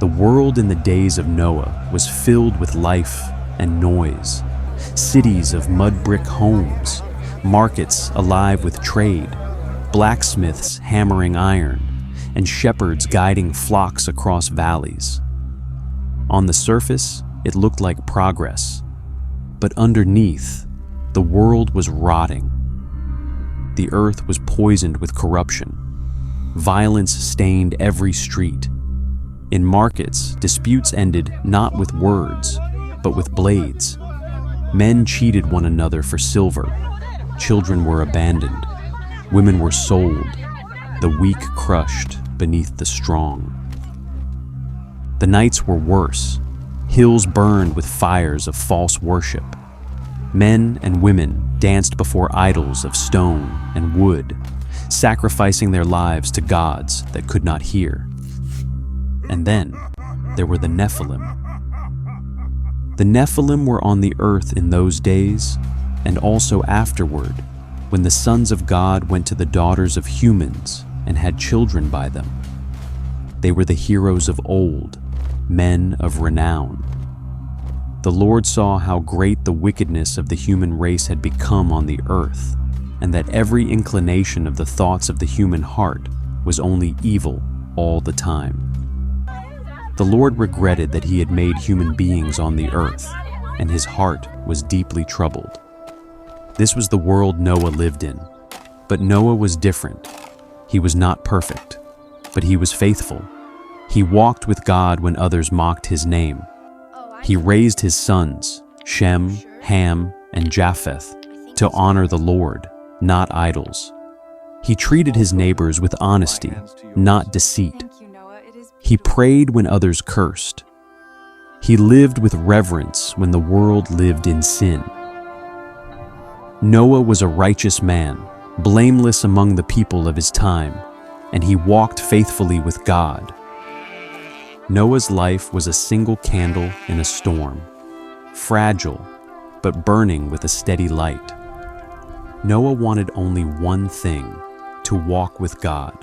The world in the days of Noah was filled with life and noise. Cities of mud brick homes, markets alive with trade, blacksmiths hammering iron, and shepherds guiding flocks across valleys. On the surface, it looked like progress, but underneath, the world was rotting. The earth was poisoned with corruption. Violence stained every street. In markets, disputes ended not with words, but with blades. Men cheated one another for silver. Children were abandoned. Women were sold. The weak crushed beneath the strong. The nights were worse. Hills burned with fires of false worship. Men and women danced before idols of stone and wood, sacrificing their lives to gods that could not hear. And then there were the Nephilim. The Nephilim were on the earth in those days, and also afterward, when the sons of God went to the daughters of humans and had children by them. They were the heroes of old, men of renown. The Lord saw how great the wickedness of the human race had become on the earth, and that every inclination of the thoughts of the human heart was only evil all the time. The Lord regretted that he had made human beings on the earth, and his heart was deeply troubled. This was the world Noah lived in, but Noah was different. He was not perfect, but he was faithful. He walked with God when others mocked his name. He raised his sons, Shem, Ham, and Japheth, to honor the Lord, not idols. He treated his neighbors with honesty, not deceit. He prayed when others cursed. He lived with reverence when the world lived in sin. Noah was a righteous man, blameless among the people of his time, and he walked faithfully with God. Noah's life was a single candle in a storm, fragile, but burning with a steady light. Noah wanted only one thing: to walk with God.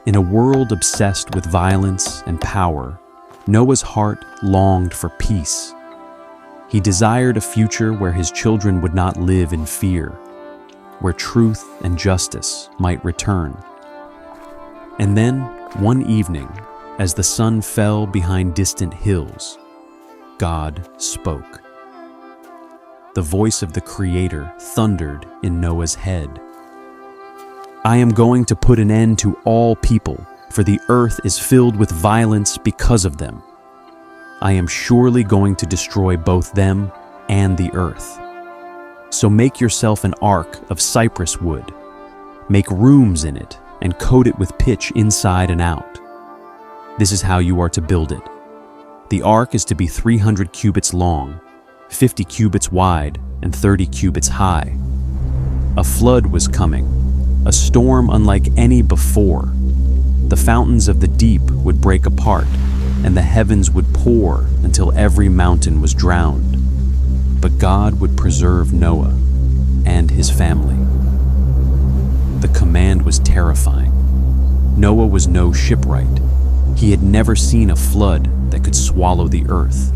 In a world obsessed with violence and power, Noah's heart longed for peace. He desired a future where his children would not live in fear, where truth and justice might return. And then, one evening, as the sun fell behind distant hills, God spoke. The voice of the Creator thundered in Noah's head. I am going to put an end to all people, for the earth is filled with violence because of them. I am surely going to destroy both them and the earth. So make yourself an ark of cypress wood. Make rooms in it and coat it with pitch inside and out. This is how you are to build it. The ark is to be 300 cubits long, 50 cubits wide, and 30 cubits high. A flood was coming, a storm unlike any before. The fountains of the deep would break apart, and the heavens would pour until every mountain was drowned. But God would preserve Noah and his family. The command was terrifying. Noah was no shipwright. He had never seen a flood that could swallow the earth.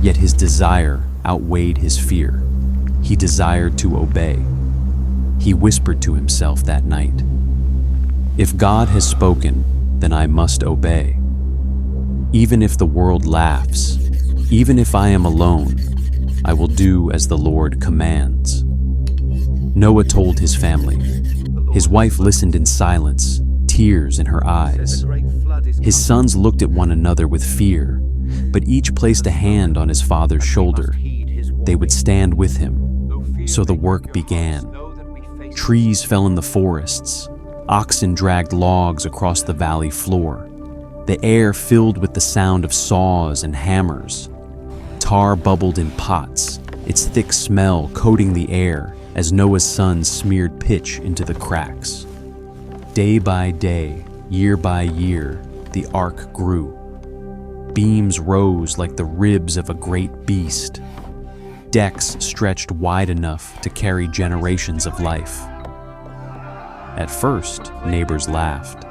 Yet his desire outweighed his fear. He desired to obey. He whispered to himself that night, "If God has spoken, then I must obey. Even if the world laughs, even if I am alone, I will do as the Lord commands." Noah told his family. His wife listened in silence, tears in her eyes. His sons looked at one another with fear, but each placed a hand on his father's shoulder. They would stand with him. So the work began. Trees fell in the forests. Oxen dragged logs across the valley floor. The air filled with the sound of saws and hammers. Tar bubbled in pots, its thick smell coating the air as Noah's sons smeared pitch into the cracks. Day by day, year by year, the ark grew. Beams rose like the ribs of a great beast. Decks stretched wide enough to carry generations of life. At first, neighbors laughed.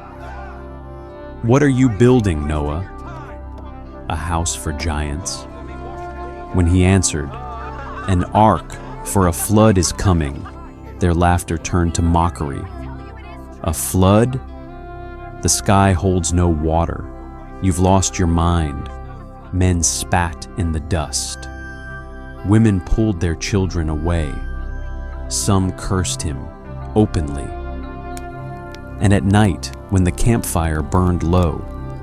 "What are you building, Noah?" a house for giants? When he answered, "An ark, for a flood is coming," their laughter turned to mockery. A flood? The sky holds no water. You've lost your mind. Men spat in the dust. Women pulled their children away. Some cursed him openly. And at night, when the campfire burned low,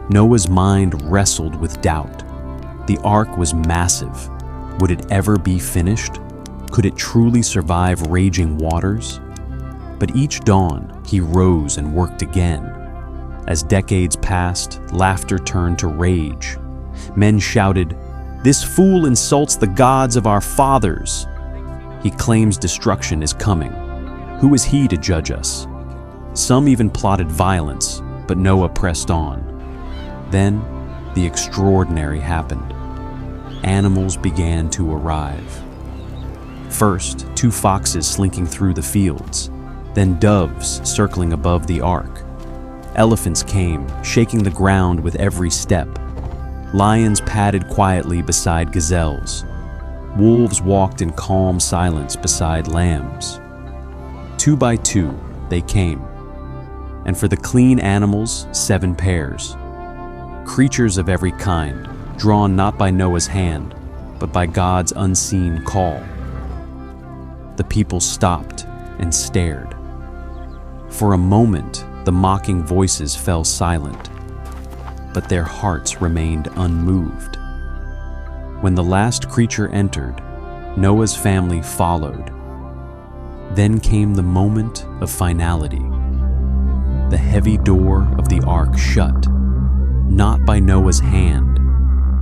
Noah's mind wrestled with doubt. The ark was massive. Would it ever be finished? Could it truly survive raging waters? But each dawn, he rose and worked again. As decades passed, laughter turned to rage. Men shouted, "This fool insults the gods of our fathers." He claims destruction is coming. Who is he to judge us? Some even plotted violence, but Noah pressed on. Then, the extraordinary happened. Animals began to arrive. First, 2 foxes slinking through the fields, then doves circling above the ark. Elephants came, shaking the ground with every step. Lions padded quietly beside gazelles. Wolves walked in calm silence beside lambs. 2 by 2, they came. And for the clean animals, 7 pairs. Creatures of every kind, drawn not by Noah's hand, but by God's unseen call. The people stopped and stared. For a moment, the mocking voices fell silent, but their hearts remained unmoved. When the last creature entered, Noah's family followed. Then came the moment of finality. The heavy door of the ark shut, not by Noah's hand,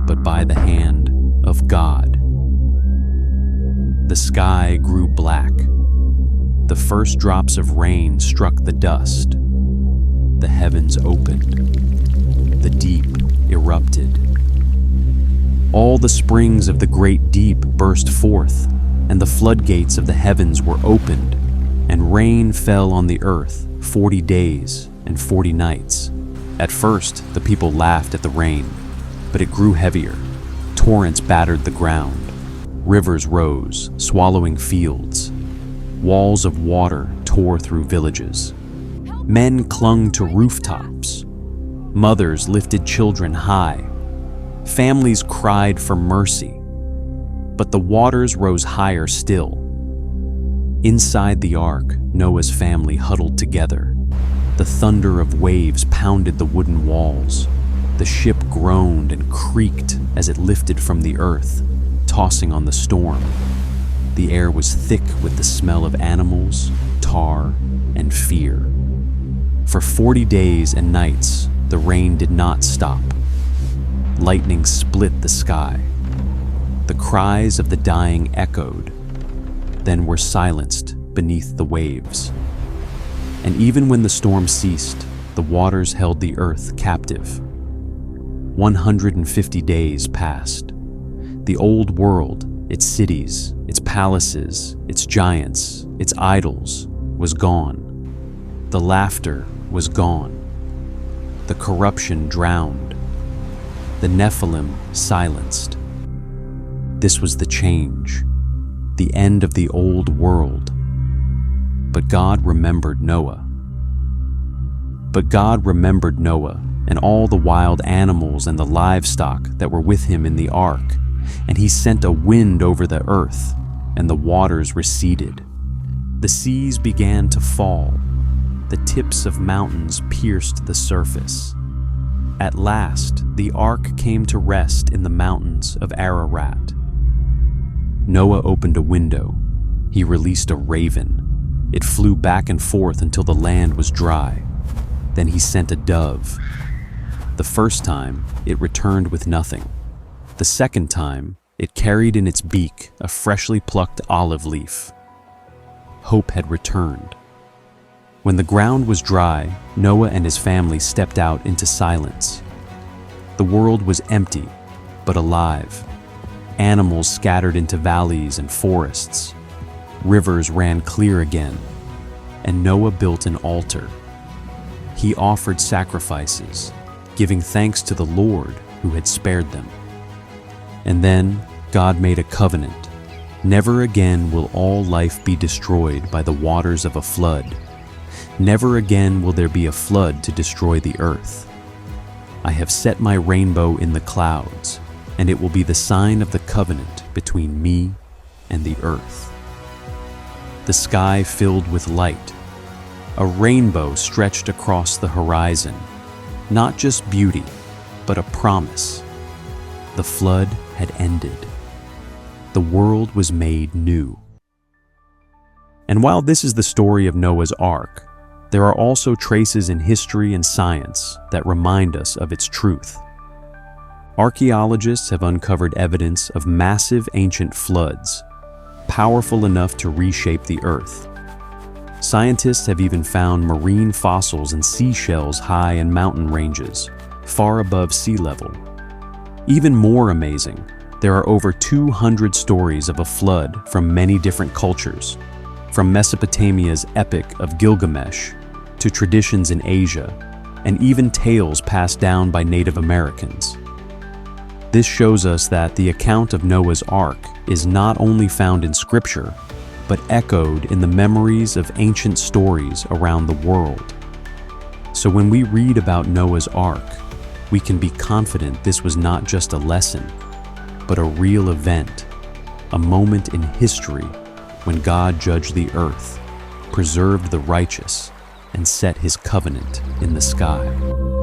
but by the hand of God. The sky grew black. The first drops of rain struck the dust. The heavens opened. The deep erupted. All the springs of the great deep burst forth, and the floodgates of the heavens were opened, and rain fell on the earth 40 days and 40 nights. At first, the people laughed at the rain, but it grew heavier. Torrents battered the ground. Rivers rose, swallowing fields. Walls of water tore through villages. Men clung to rooftops. Mothers lifted children high. Families cried for mercy. But the waters rose higher still. Inside the ark, Noah's family huddled together. The thunder of waves pounded the wooden walls. The ship groaned and creaked as it lifted from the earth, tossing on the storm. The air was thick with the smell of animals, tar, and fear. For 40 days and nights, the rain did not stop. Lightning split the sky. The cries of the dying echoed, then were silenced beneath the waves. And even when the storm ceased, the waters held the earth captive. 150 days passed. The old world, its cities, its palaces, its giants, its idols, was gone. The laughter was gone. The corruption drowned. The Nephilim silenced. This was the change, the end of the old world. But God remembered Noah. And all the wild animals and the livestock that were with him in the ark, and he sent a wind over the earth, and the waters receded. The seas began to fall. The tips of mountains pierced the surface. At last, the ark came to rest in the mountains of Ararat. Noah opened a window. He released a raven. It flew back and forth until the land was dry. Then he sent a dove. The first time, it returned with nothing. The second time, it carried in its beak a freshly plucked olive leaf. Hope had returned. When the ground was dry, Noah and his family stepped out into silence. The world was empty, but alive. Animals scattered into valleys and forests. Rivers ran clear again, and Noah built an altar. He offered sacrifices, giving thanks to the Lord who had spared them. And then God made a covenant. Never again will all life be destroyed by the waters of a flood. Never again will there be a flood to destroy the earth. I have set my rainbow in the clouds, and it will be the sign of the covenant between me and the earth. The sky filled with light. A rainbow stretched across the horizon. Not just beauty, but a promise. The flood had ended. The world was made new. And while this is the story of Noah's Ark, there are also traces in history and science that remind us of its truth. Archaeologists have uncovered evidence of massive ancient floods, powerful enough to reshape the earth. Scientists have even found marine fossils and seashells high in mountain ranges, far above sea level. Even more amazing, there are over 200 stories of a flood from many different cultures, from Mesopotamia's Epic of Gilgamesh to traditions in Asia, and even tales passed down by Native Americans. This shows us that the account of Noah's Ark is not only found in Scripture, but echoed in the memories of ancient stories around the world. So when we read about Noah's Ark, we can be confident this was not just a lesson, but a real event, a moment in history when God judged the earth, preserved the righteous, and set his covenant in the sky.